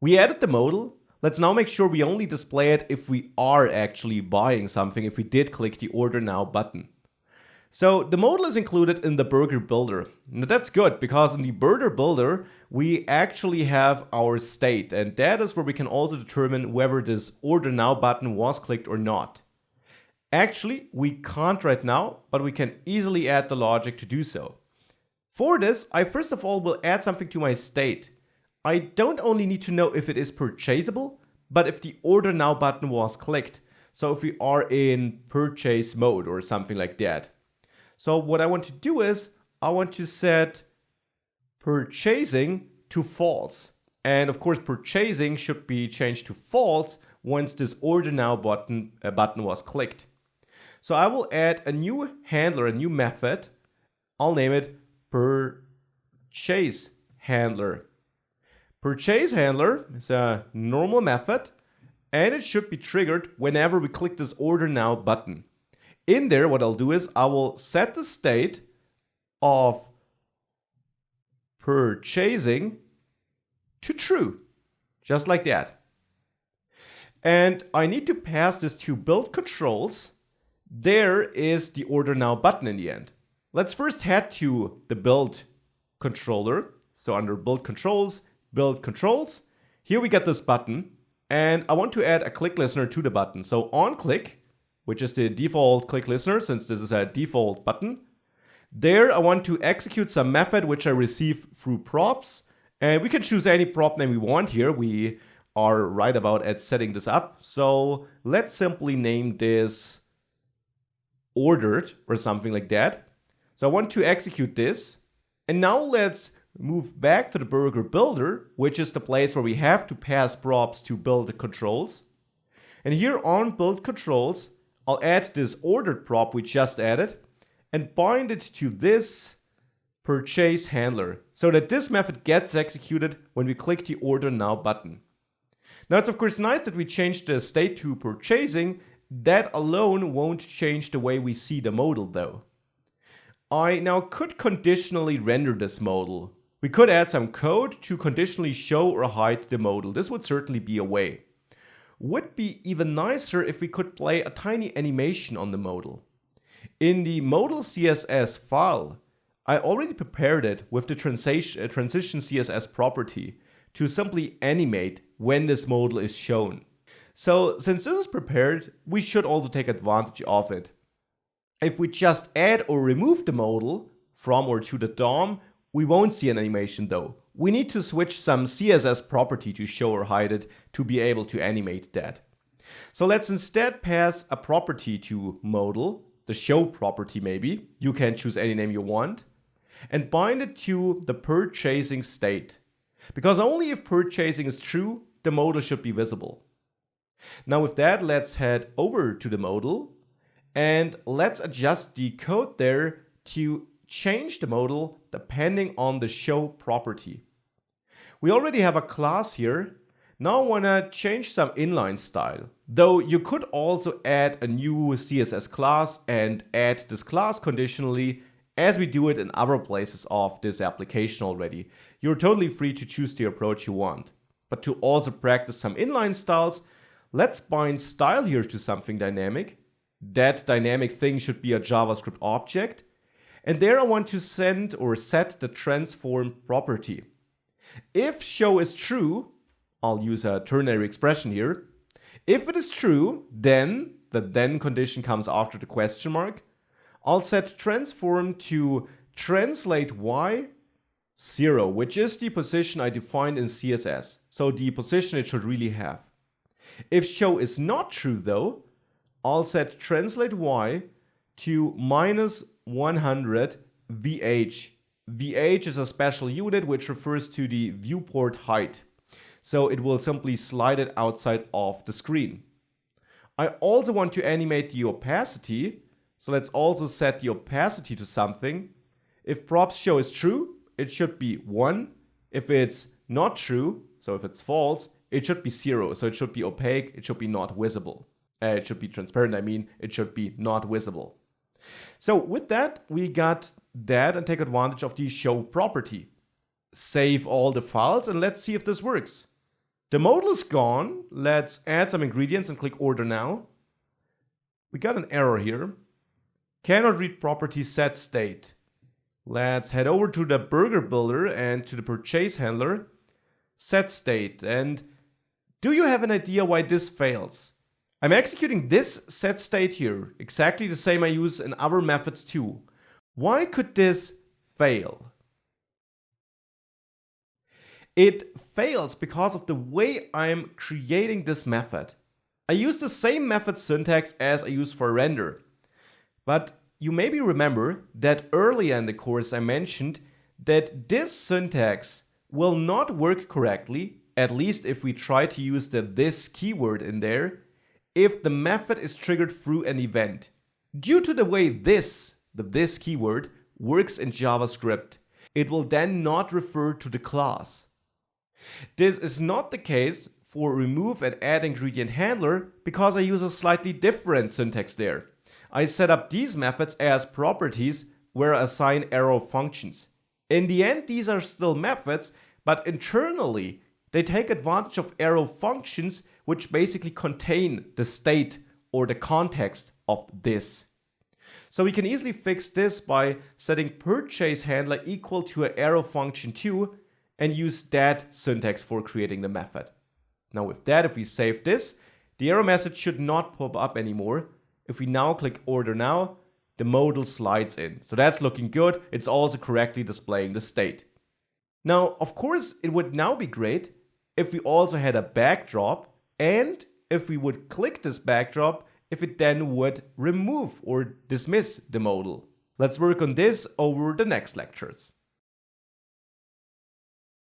We added the modal. Let's now make sure we only display it if we are actually buying something, if we did click the Order Now button. So the modal is included in the Burger Builder. Now that's good because in the Burger Builder, we actually have our state, and that is where we can also determine whether this Order Now button was clicked or not. Actually, we can't right now, but we can easily add the logic to do so. For this, I first of all will add something to my state. I don't only need to know if it is purchasable, but if the Order Now button was clicked. So if we are in purchase mode or something like that. So what I want to do is, I want to set purchasing to false. And of course, purchasing should be changed to false once this Order Now button was clicked. So I will add a new handler, a new method. I'll name it purchase handler. Purchase handler is a normal method, and it should be triggered whenever we click this Order Now button. In there, what I'll do is I will set the state of purchasing to true, just like that. And I need to pass this to build controls. There is the Order Now button in the end. Let's first head to the build controller. So under build controls, here we get this button, and I want to add a click listener to the button. So on click, which is the default click listener, since this is a default button. There I want to execute some method which I receive through props, and we can choose any prop name we want here. We are right about at setting this up. So let's simply name this ordered or something like that. So I want to execute this, and now let's move back to the Burger Builder, which is the place where we have to pass props to build the controls. And here on build controls, I'll add this ordered prop we just added and bind it to this purchase handler so that this method gets executed when we click the Order Now button. Now it's of course nice that we changed the state to purchasing. That alone won't change the way we see the modal though. I now could conditionally render this modal. We could add some code to conditionally show or hide the modal. This would certainly be a way. Would be even nicer if we could play a tiny animation on the modal. In the modal CSS file, I already prepared it with the transition CSS property to simply animate when this modal is shown. So since this is prepared, we should also take advantage of it. If we just add or remove the modal from or to the DOM, we won't see an animation though. We need to switch some CSS property to show or hide it to be able to animate that. So let's instead pass a property to modal, the show property maybe. You can choose any name you want, and bind it to the purchasing state. Because only if purchasing is true, the modal should be visible. Now with that, let's head over to the modal and let's adjust the code there to change the modal depending on the show property. We already have a class here. Now I want to change some inline style. Though you could also add a new CSS class and add this class conditionally as we do it in other places of this application already. You're totally free to choose the approach you want. But to also practice some inline styles, let's bind style here to something dynamic. That dynamic thing should be a JavaScript object. And there I want to send or set the transform property. If show is true, I'll use a ternary expression here. If it is true, then the then condition comes after the question mark. I'll set transform to translate y 0, which is the position I defined in CSS. So the position it should really have. If show is not true though, I'll set translate y to -100 VH. VH is a special unit which refers to the viewport height. So it will simply slide it outside of the screen. I also want to animate the opacity. So let's also set the opacity to something. If props show is true, it should be 1. If it's not true, so if it's false, it should be 0. So it should be opaque, it should be not visible. It should be transparent, I mean, it should be not visible. So with that, we got that and take advantage of the show property. Save all the files and let's see if this works. The modal is gone. Let's add some ingredients and click order now. We got an error here. Cannot read property set state. Let's head over to the burger builder and to the purchase handler. Set state. And do you have an idea why this fails? I'm executing this set state here, exactly the same I use in other methods too. Why could this fail? It fails because of the way I'm creating this method. I use the same method syntax as I use for render. But you maybe remember that earlier in the course I mentioned that this syntax will not work correctly, at least if we try to use the this keyword in there, if the method is triggered through an event. Due to the way the this keyword works in JavaScript, it will then not refer to the class. This is not the case for remove and add ingredient handler because I use a slightly different syntax there. I set up these methods as properties where I assign arrow functions. In the end, these are still methods, but internally they take advantage of arrow functions which basically contain the state or the context of this. So we can easily fix this by setting purchase handler equal to an arrow function 2 and use that syntax for creating the method. Now with that, if we save this, the error message should not pop up anymore. If we now click order now, the modal slides in. So that's looking good. It's also correctly displaying the state. Now, of course, it would now be great if we also had a backdrop, and if we would click this backdrop, if it then would remove or dismiss the modal. Let's work on this over the next lectures.